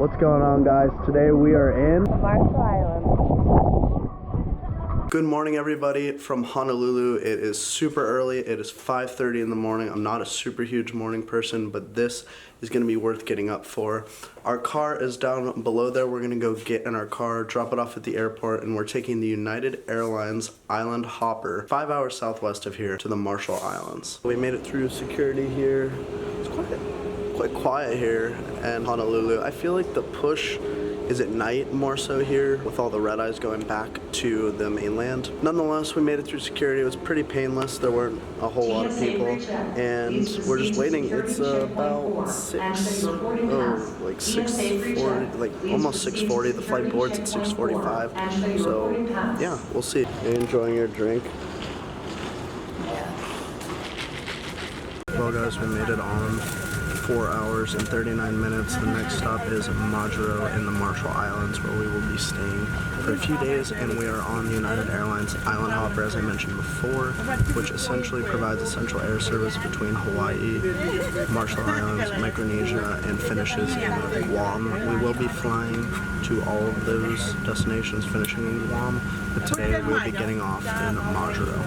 What's going on, guys? Today we are in Marshall Island. Good morning, everybody from Honolulu. It is super early. It is 5:30 in the morning. I'm not a super huge morning person, but this is going to be worth getting up for. Our car is down below there. We're going to go get in our car, drop it off at the airport, and we're taking the United Airlines Island Hopper 5 hours southwest of here to the Marshall Islands. We made it through security here. It's quite quiet here in Honolulu. I feel like the push is at night more so here with all the red eyes going back to the mainland. Nonetheless, we made it through security. It was pretty painless. There weren't a whole lot of people, and we're just waiting. It's about 6:40, like almost 6:40. The flight board's at 6:45. So yeah, we'll see. Are you enjoying your drink? Well, guys, we made it on 4 hours and 39 minutes. The next stop is Majuro in the Marshall Islands, where we will be staying for a few days, and we are on the United Airlines Island Hopper, as I mentioned before, which essentially provides essential air service between Hawaii, Marshall Islands, Micronesia, and finishes in Guam. We will be flying to all of those destinations, finishing in Guam, but today we'll be getting off in Majuro.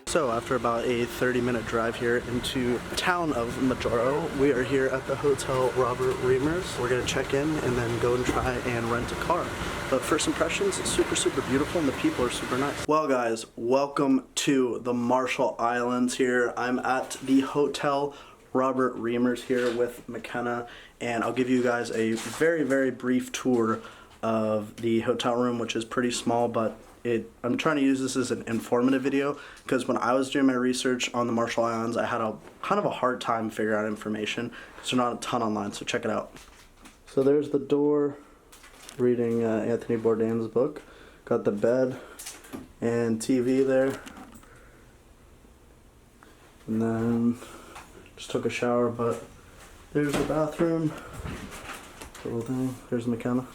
So after about a 30-minute drive here into the town of Majuro, we are here at the Hotel Robert Reimers. We're gonna check in and then go and try and rent a car. But first impressions, it's super beautiful and the people are super nice. Well, guys, welcome to the Marshall Islands here. I'm at the Hotel Robert Reimers here with McKenna, and I'll give you guys a very brief tour of the hotel room, which is pretty small, but I'm trying to use this as an informative video because when I was doing my research on the Marshall Islands, I had a kind of a hard time figuring out information because there's not a ton online, so check it out. So there's the door, reading Anthony Bourdain's book. Got the bed and TV there. And then just took a shower, but there's the bathroom. Little thing. There's McKenna.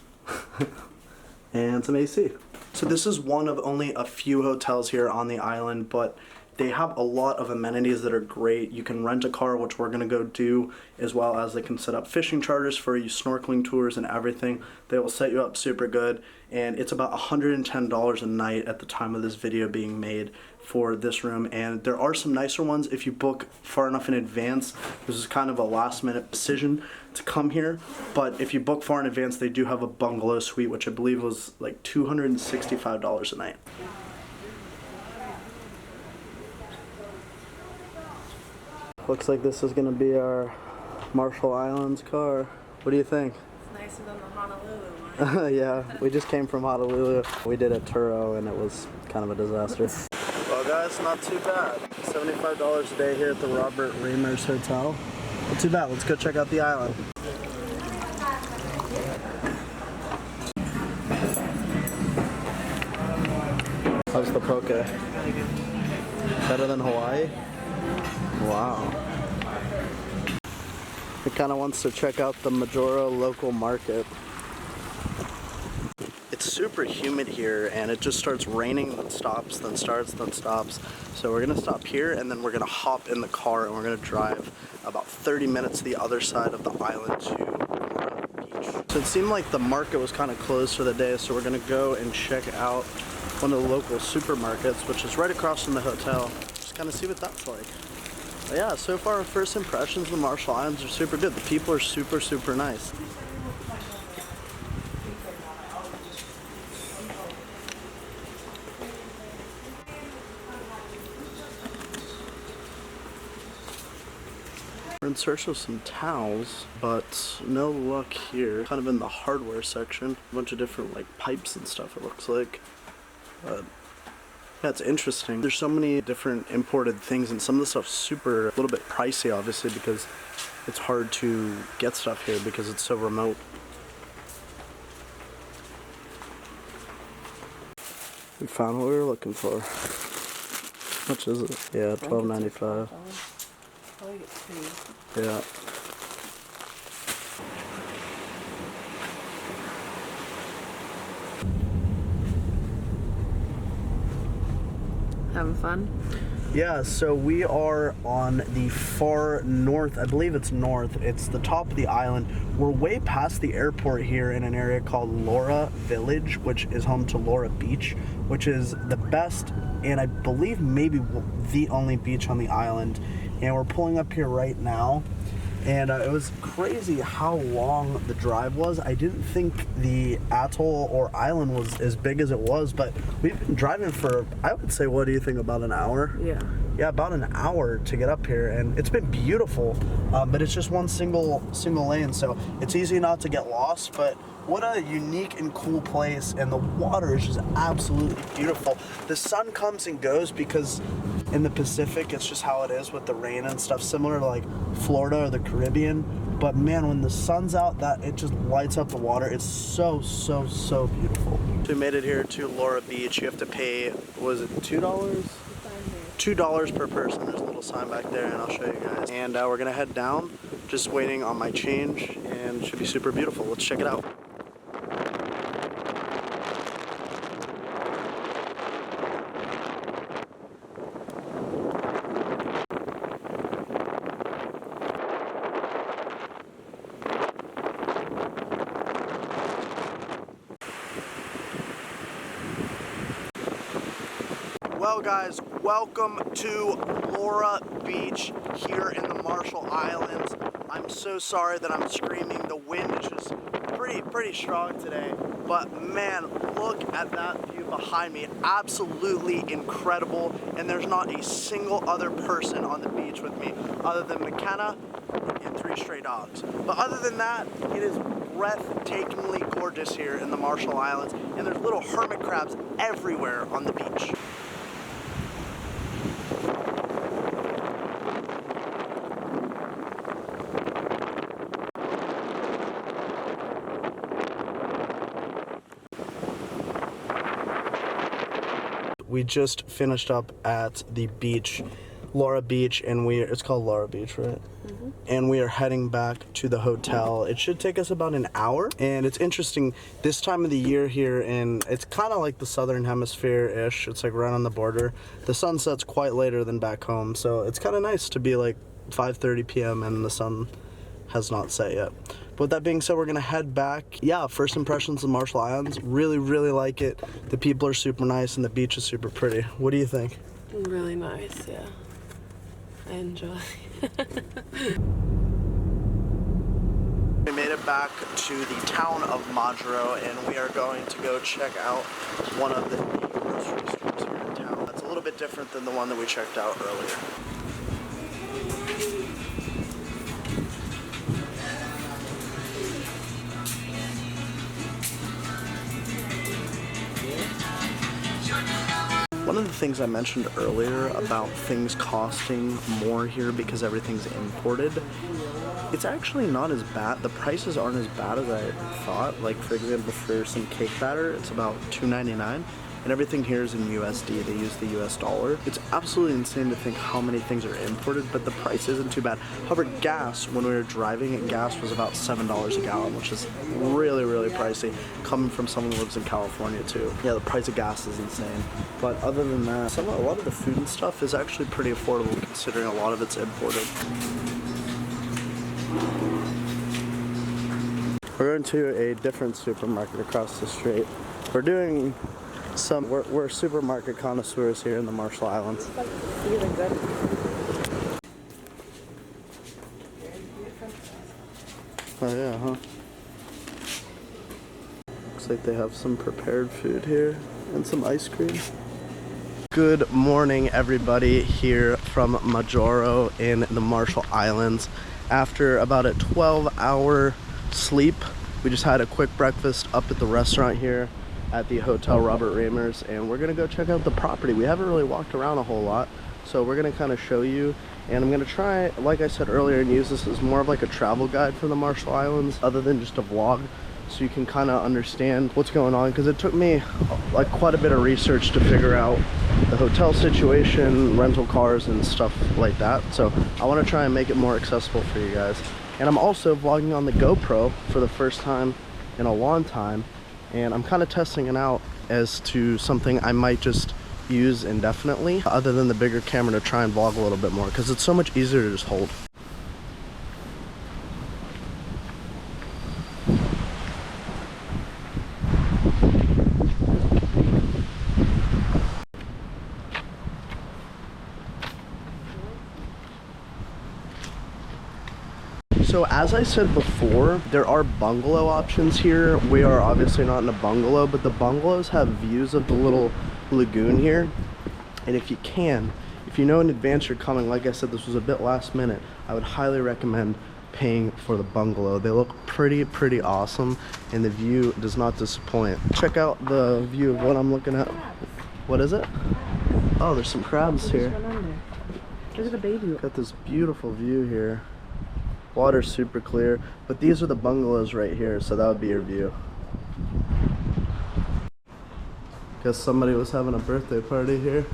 And some AC. So this is one of only a few hotels here on the island, but they have a lot of amenities that are great. You can rent a car, which we're gonna go do, as well as they can set up fishing charters for you, snorkeling tours and everything. They will set you up super good, and it's about $110 a night at the time of this video being made for this room. And there are some nicer ones if you book far enough in advance. This is kind of a last minute decision to come here, but if you book far in advance, they do have a bungalow suite, which I believe was like $265 a night. Looks like this is gonna be our Marshall Islands car. What do you think? It's nicer than the Honolulu one. Yeah, we just came from Honolulu. We did a Turo and it was kind of a disaster. Well, guys, not too bad. $75 a day here at the Robert Reimers Hotel. Not too bad. Let's go check out the island. How's the poke? Better than Hawaii? Wow. He kind of wants to check out the Majuro local market. It's super humid here and it just starts raining, then stops, then starts, then stops. So we're gonna stop here and then we're gonna hop in the car and we're gonna drive about 30 minutes to the other side of the island to the beach. So it seemed like the market was kind of closed for the day, so we're gonna go and check out one of the local supermarkets, which is right across from the hotel. Just kind of see what that's like. But yeah, so far our first impressions of the Marshall Islands are super good. The people are super nice. We're in search of some towels, but no luck here. Kind of in the hardware section. A bunch of different like pipes and stuff, it looks like. But That's interesting. There's so many different imported things, and some of the stuff's a little bit pricey, obviously, because it's hard to get stuff here because it's so remote. We found what we were looking for. How much is it? Yeah, $12.95. Probably get 2. Yeah. Having fun? Yeah, so we are on the far north, I believe it's north. It's the top of the island. We're way past the airport here in an area called Laura Village, which is home to Laura Beach, which is the best and I believe maybe the only beach on the island. And we're pulling up here right now. And it was crazy how long the drive was. I didn't think the atoll or island was as big as it was, but we've been driving for, I would say, what do you think, about an hour? Yeah. Yeah, about an hour to get up here, and it's been beautiful, but it's just one single lane, so it's easy not to get lost. But what a unique and cool place, and the water is just absolutely beautiful. The sun comes and goes because in the Pacific, it's just how it is with the rain and stuff, similar to like Florida or the Caribbean. But man, when the sun's out, that it just lights up the water. It's so beautiful. So we made it here to Laura Beach. You have to pay, was it $2? $2 per person. There's a little sign back there, and I'll show you guys. And we're gonna head down, just waiting on my change, and it should be super beautiful. Let's check it out. Well guys, welcome to Laura Beach here in the Marshall Islands. I'm so sorry that I'm screaming. The wind is just pretty strong today. But man, look at that view behind me. Absolutely incredible. And there's not a single other person on the beach with me other than McKenna and 3 stray dogs. But other than that, it is breathtakingly gorgeous here in the Marshall Islands. And there's little hermit crabs everywhere on the beach. We just finished up at the beach, Laura Beach, and it's called Laura Beach, right? Mm-hmm. And we are heading back to the hotel. It should take us about an hour, and it's interesting, this time of the year here, and it's kind of like the southern hemisphere-ish. It's like right on the border. The sun sets quite later than back home, so it's kind of nice to be like 5:30 p.m. and the sun has not set yet. But with that being said, we're gonna head back. Yeah, first impressions of Marshall Islands, really like it. The people are super nice and the beach is super pretty. What do you think? Really nice, yeah. I enjoy. We made it back to the town of Majuro, and we are going to go check out one of the grocery stores here in town. It's a little bit different than the one that we checked out earlier. One of the things I mentioned earlier about things costing more here because everything's imported, it's actually not as bad. The prices aren't as bad as I thought. Like, for example, for some cake batter, it's about $2.99, and everything here is in USD. They use the US dollar. It's absolutely insane to think how many things are imported, but the price isn't too bad. However, gas, when we were driving, gas was about $7 a gallon, which is really pricey, coming from someone who lives in California too. Yeah, the price of gas is insane. But other than that, a lot of the food and stuff is actually pretty affordable considering a lot of it's imported. We're going to a different supermarket across the street. We're doing we're supermarket connoisseurs here in the Marshall Islands. Oh yeah, huh? Looks like they have some prepared food here and some ice cream. Good morning, everybody, here from Majuro in the Marshall Islands. After about a 12-hour sleep, we just had a quick breakfast up at the restaurant here. at the Hotel Robert Reimers, and we're gonna go check out the property. We haven't really walked around a whole lot, so we're gonna kind of show you, and I'm gonna try, like I said earlier, and use this as more of like a travel guide for the Marshall Islands other than just a vlog, so you can kind of understand what's going on, because it took me like quite a bit of research to figure out the hotel situation, rental cars and stuff like that. So I want to try and make it more accessible for you guys. And I'm also vlogging on the GoPro for the first time in a long time, and I'm kind of testing it out as to something I might just use indefinitely other than the bigger camera to try and vlog a little bit more, because it's so much easier to just hold. So as I said before, there are bungalow options here. We are obviously not in a bungalow, but the bungalows have views of the little lagoon here. And if you know in advance you're coming, like I said, this was a bit last minute, I would highly recommend paying for the bungalow. They look pretty awesome, and the view does not disappoint. Check out the view of what I'm looking at. What is it? Oh, there's some crabs here. Look at the baby. Got this beautiful view here. Water's super clear, but these are the bungalows right here, so that would be your view. Guess somebody was having a birthday party here.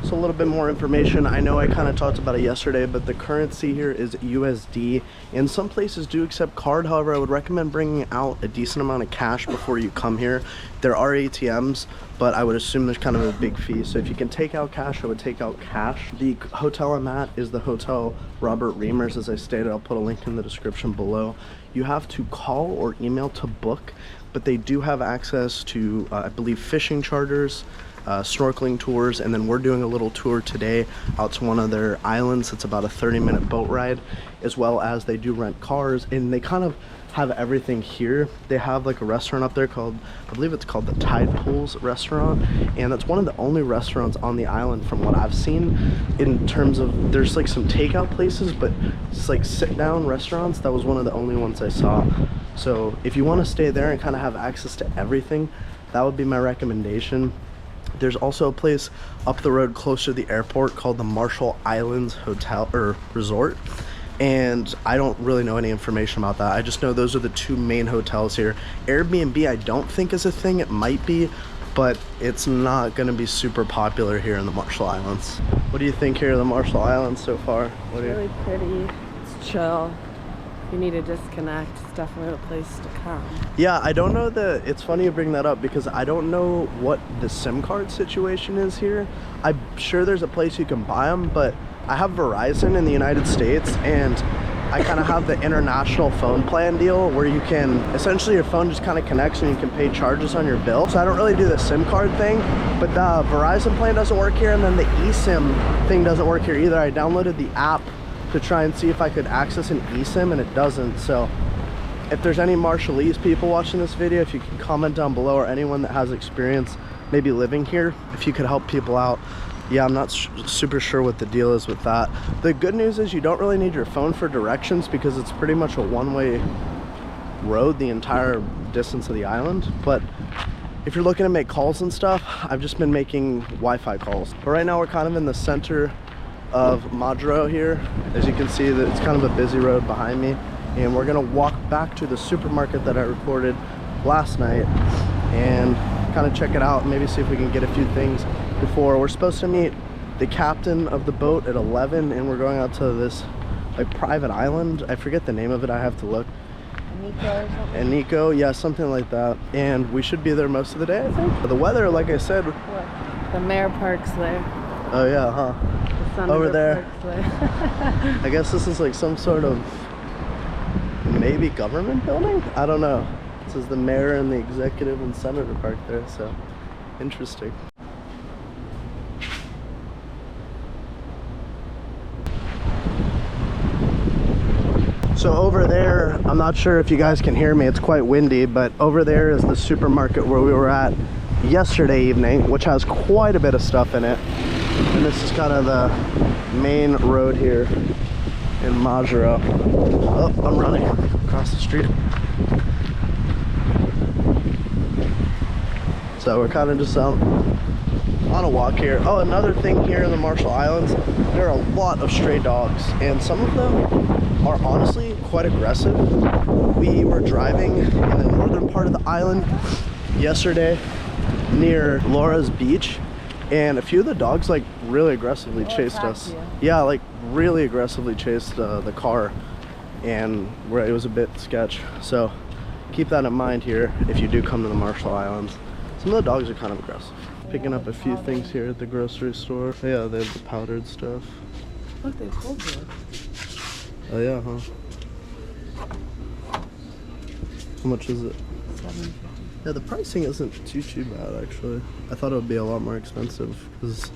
So a little bit more information. I know I kind of talked about it yesterday, but the currency here is USD, and some places do accept card. However, I would recommend bringing out a decent amount of cash before you come here. There are ATMs, but I would assume there's kind of a big fee. So if you can take out cash, I would take out cash. The hotel I'm at is the Hotel Robert Reimers. As I stated, I'll put a link in the description below. You have to call or email to book, but they do have access to, I believe, fishing charters, snorkeling tours, and then we're doing a little tour today out to one of their islands. It's about a 30-minute boat ride, as well as they do rent cars, and they kind of have everything here. They have like a restaurant up there called, I believe it's called the Tide Pools restaurant, and that's one of the only restaurants on the island from what I've seen, in terms of there's like some takeout places, but it's like sit down restaurants. That was one of the only ones I saw. So if you want to stay there and kind of have access to everything, that would be my recommendation. There's also a place up the road closer to the airport called the Marshall Islands Hotel or Resort, and I don't really know any information about that. I just know those are the two main hotels here. Airbnb I don't think is a thing. It might be, but it's not going to be super popular here in the Marshall Islands. What do you think here in the Marshall Islands so far? It's really pretty. It's chill. If you need to disconnect, it's definitely a place to come. Yeah, I don't know it's funny you bring that up, because I don't know what the SIM card situation is here. I'm sure there's a place you can buy them, but I have Verizon in the United States, and I kind of have the international phone plan deal where you can, essentially your phone just kind of connects and you can pay charges on your bill. So I don't really do the SIM card thing, but the Verizon plan doesn't work here, and then the eSIM thing doesn't work here either. I downloaded the app to try and see if I could access an eSIM, and it doesn't. So if there's any Marshallese people watching this video, if you can comment down below, or anyone that has experience maybe living here, if you could help people out. Yeah, I'm not super sure what the deal is with that. The good news is you don't really need your phone for directions, because it's pretty much a one-way road the entire distance of the island. But if you're looking to make calls and stuff, I've just been making Wi-Fi calls. But right now we're kind of in the center of Majuro here. As you can see, that it's kind of a busy road behind me, and we're gonna walk back to the supermarket that I recorded last night and kind of check it out and maybe see if we can get a few things before. We're supposed to meet the captain of the boat at 11, and we're going out to this like private island. I forget the name of it, I have to look. Eneko or something? Eneko, yeah, something like that. And we should be there most of the day, I think. But the weather, like I said. What? The mayor parks there. Oh yeah, huh? The senator over there. Parks there. I guess this is like some sort of maybe government building? I don't know. It says the mayor and the executive and senator park there, so interesting. So over there, I'm not sure if you guys can hear me, it's quite windy, but over there is the supermarket where we were at yesterday evening, which has quite a bit of stuff in it. And this is kind of the main road here in Majuro. Oh, I'm running across the street. So we're kind of just out on a walk here. Oh, another thing here in the Marshall Islands, there are a lot of stray dogs, and some of them are honestly quite aggressive. We were driving in the northern part of the island yesterday near Laura's beach, and a few of the dogs like really aggressively chased us. Yeah, like really aggressively chased the car, and it was a bit sketch. So keep that in mind here if you do come to the Marshall Islands. Some of the dogs are kind of aggressive. Picking up a few things here at the grocery store. Yeah, they have the powdered stuff. Look, they told you. Oh yeah, huh? How much is it? $7.50. Yeah, the pricing isn't too bad actually. I thought it would be a lot more expensive because it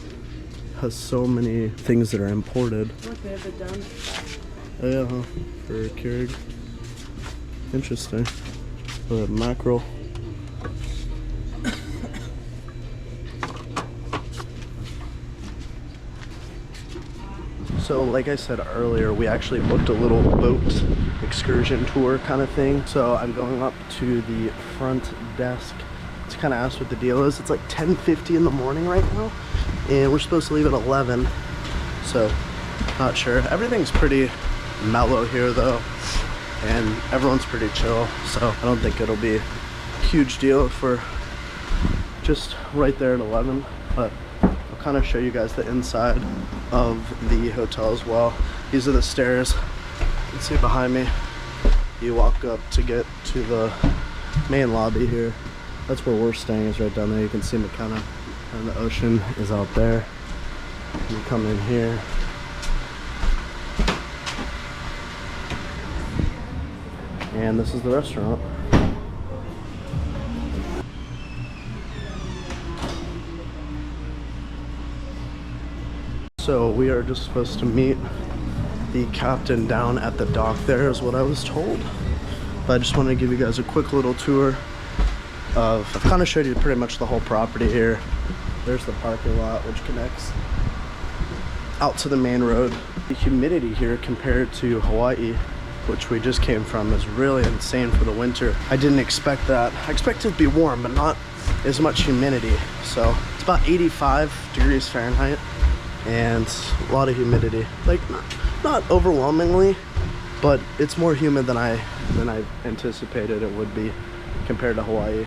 has so many things that are imported. Look, they have the done stuff. Oh yeah, huh? For Keurig. Interesting. The mackerel. So like I said earlier, we actually booked a little boat excursion tour kind of thing. So I'm going up to the front desk to kind of ask what the deal is. It's like 10:50 in the morning right now, and we're supposed to leave at 11. So not sure. Everything's pretty mellow here though, and everyone's pretty chill. So I don't think it'll be a huge deal if we're just right there at 11. But I'll kind of show you guys the inside of the hotel as well. These are the stairs. You can see behind me. You walk up to get to the main lobby here. That's where we're staying, is right down there. You can see McKenna, and the ocean is out there. You come in here. And this is the restaurant. So we are just supposed to meet the captain down at the dock there, is what I was told. But I just wanted to give you guys a quick little tour of, I've kind of showed you pretty much the whole property here. There's the parking lot, which connects out to the main road. The humidity here compared to Hawaii, which we just came from, is really insane for the winter. I didn't expect that. I expected it to be warm, but not as much humidity. So it's about 85 degrees Fahrenheit. And a lot of humidity, like not overwhelmingly, but it's more humid than I anticipated it would be compared to Hawaii.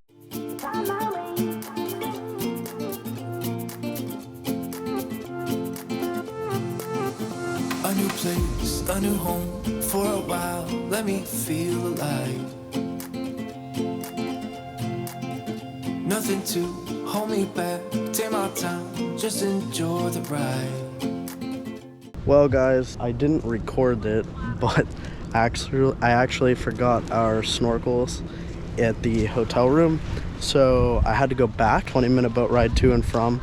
A new place, a new home for a while, let me feel alive. Nothing to hold me back, take my time, just enjoy the ride. Well guys, I didn't record it, but I actually forgot our snorkels at the hotel room, so I had to go back. 20-minute boat ride to and from.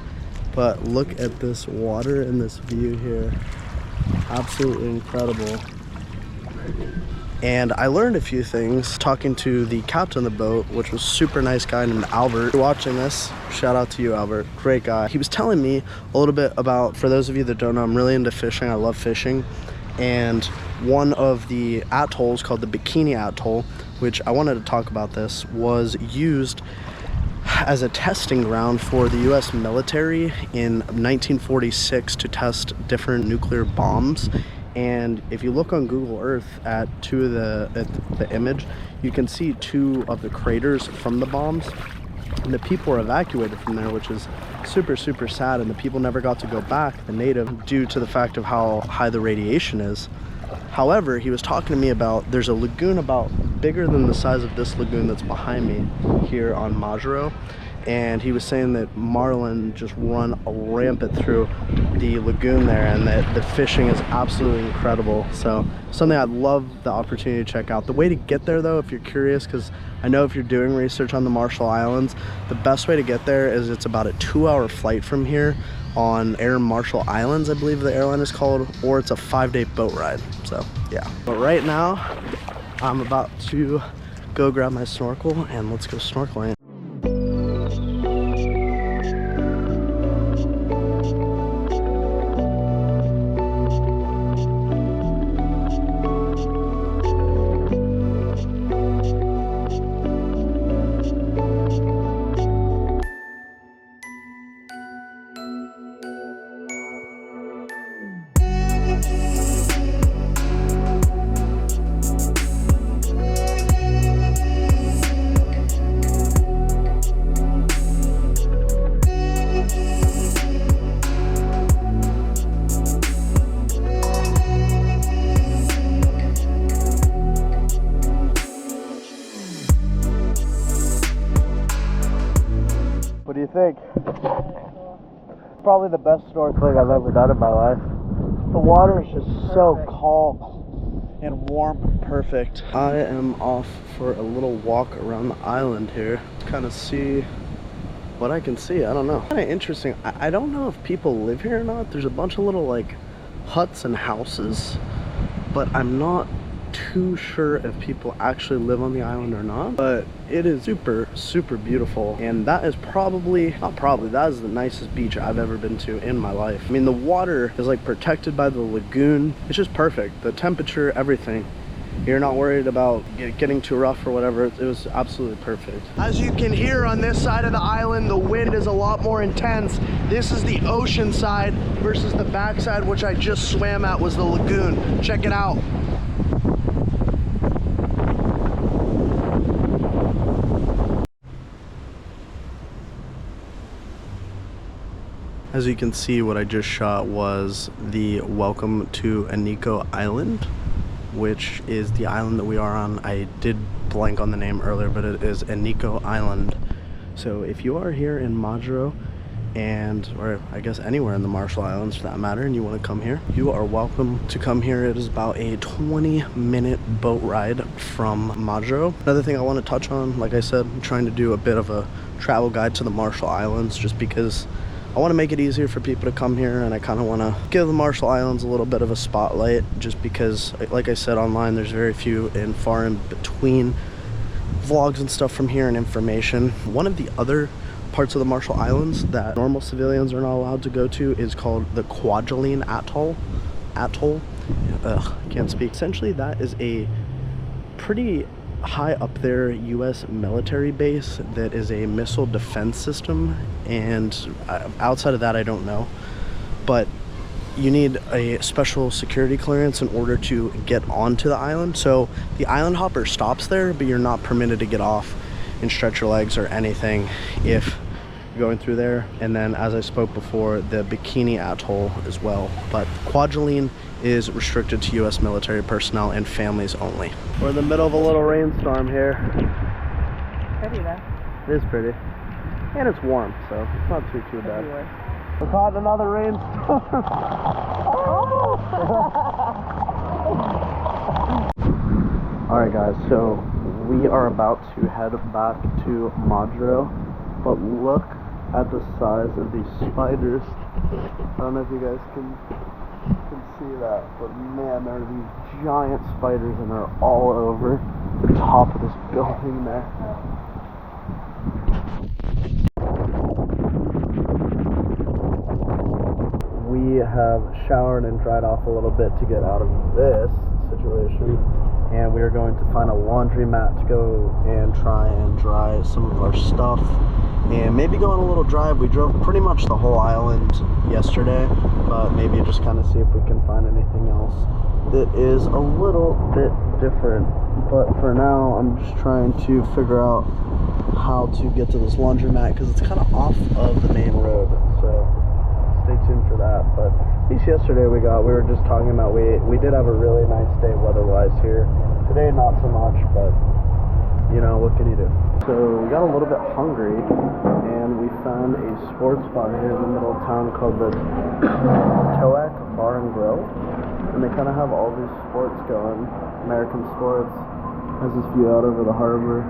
But look at this water and this view here. Absolutely incredible. And I learned a few things talking to the captain of the boat, which was a super nice guy named Albert. If you're watching this, shout out to you, Albert. Great guy. He was telling me a little bit about, for those of you that don't know, I'm really into fishing. I love fishing. And one of the atolls called the Bikini Atoll, which I wanted to talk about this, was used as a testing ground for the US military in 1946 to test different nuclear bombs. And if you look on Google Earth at the image, you can see two of the craters from the bombs. And the people were evacuated from there, which is super sad, and the people never got to go back, the native, due to the fact of how high the radiation is. However, he was talking to me about, there's a lagoon about bigger than the size of this lagoon that's behind me here on Majuro. And he was saying that marlin just run rampant through the lagoon there, and that the fishing is absolutely incredible. So something I'd love the opportunity to check out. The way to get there though, if you're curious, because I know if you're doing research on the Marshall Islands, the best way to get there is it's about a 2-hour flight from here on Air Marshall Islands, I believe the airline is called, or it's a 5-day boat ride. So yeah, but right now I'm about to go grab my snorkel and let's go snorkeling. think? Probably the best snorkeling I've ever done in my life. The water is just so calm and warm, perfect. I am off for a little walk around the island here to kind of see what I can see. I don't know. Kind of interesting. I don't know if people live here or not. There's a bunch of little like huts and houses, but I'm not too sure if people actually live on the island or not. But it is super, super beautiful, and that is that is the nicest beach I've ever been to in my life. I mean, the water is like protected by the lagoon. It's just perfect. The temperature, everything. You're not worried about getting too rough or whatever. It was absolutely perfect. As you can hear on this side of the island, the wind is a lot more intense. This is the ocean side versus the backside, which I just swam at, was the lagoon. Check it out. As you can see, what I just shot was the welcome to Eneko Island, which is the island that we are on. I did blank on the name earlier, but it is Eneko Island. So if you are here in Majuro, or I guess anywhere in the Marshall Islands for that matter, and you want to come here, you are welcome to come here. It is about a 20-minute boat ride from Majuro. Another thing I want to touch on, like I said, I'm trying to do a bit of a travel guide to the Marshall Islands just because I want to make it easier for people to come here, and I kind of want to give the Marshall Islands a little bit of a spotlight just because, like I said, online there's very few and far in between vlogs and stuff from here and information. One of the other parts of the Marshall Islands that normal civilians are not allowed to go to is called the Kwajalein Atoll. I can't speak. Essentially, that is a pretty high up there US military base that is a missile defense system, and outside of that I don't know, but you need a special security clearance in order to get onto the island. So the island hopper stops there, but you're not permitted to get off and stretch your legs or anything if you're going through there. And then, as I spoke before, the Bikini Atoll as well, but Kwajalein is restricted to US military personnel and families only. We're in the middle of a little rainstorm here. Pretty though. It is pretty. And it's warm, so it's not too bad. We're caught in another rainstorm. Alright guys, so we are about to head back to Majuro, but look at the size of these spiders. I don't know if you guys can see that, but man, there are these giant spiders and they're all over the top of this building there. We have showered and dried off a little bit to get out of this situation, and we are going to find a laundromat to go and try and dry some of our stuff and maybe go on a little drive. We drove pretty much the whole island yesterday, but maybe just kind of see if we can find anything else that is a little bit different. But for now, I'm just trying to figure out how to get to this laundromat because it's kind of off of the main road, so stay tuned for that. But at least yesterday we were just talking about, we did have a really nice day weather-wise here. Today, not so much, but you know, what can you do? So we got a little bit hungry, and we found a sports bar here in the middle of town called the Toak Bar and Grill, and they kind of have all these sports going, American sports. Has this view out over the harbor.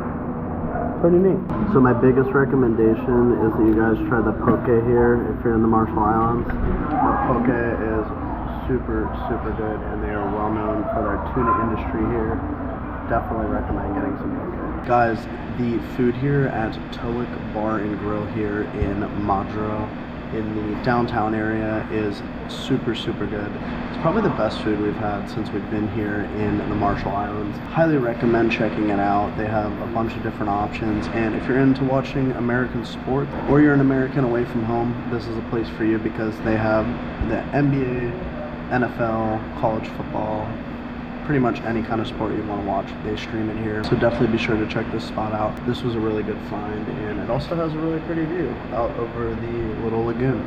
Pretty neat. So my biggest recommendation is that you guys try the poke here if you're in the Marshall Islands. The poke is super, super good, and they are well known for their tuna industry here. Definitely recommend getting some poke. Guys, the food here at Toak Bar and Grill here in Majuro in the downtown area is super, super good. It's probably the best food we've had since we've been here in the Marshall Islands. Highly recommend checking it out. They have a bunch of different options, and if you're into watching American sport or you're an American away from home, this is a place for you because they have the NBA, NFL, college football, pretty much any kind of sport you want to watch, they stream it here. So definitely be sure to check this spot out. This was a really good find, and it also has a really pretty view out over the little lagoon.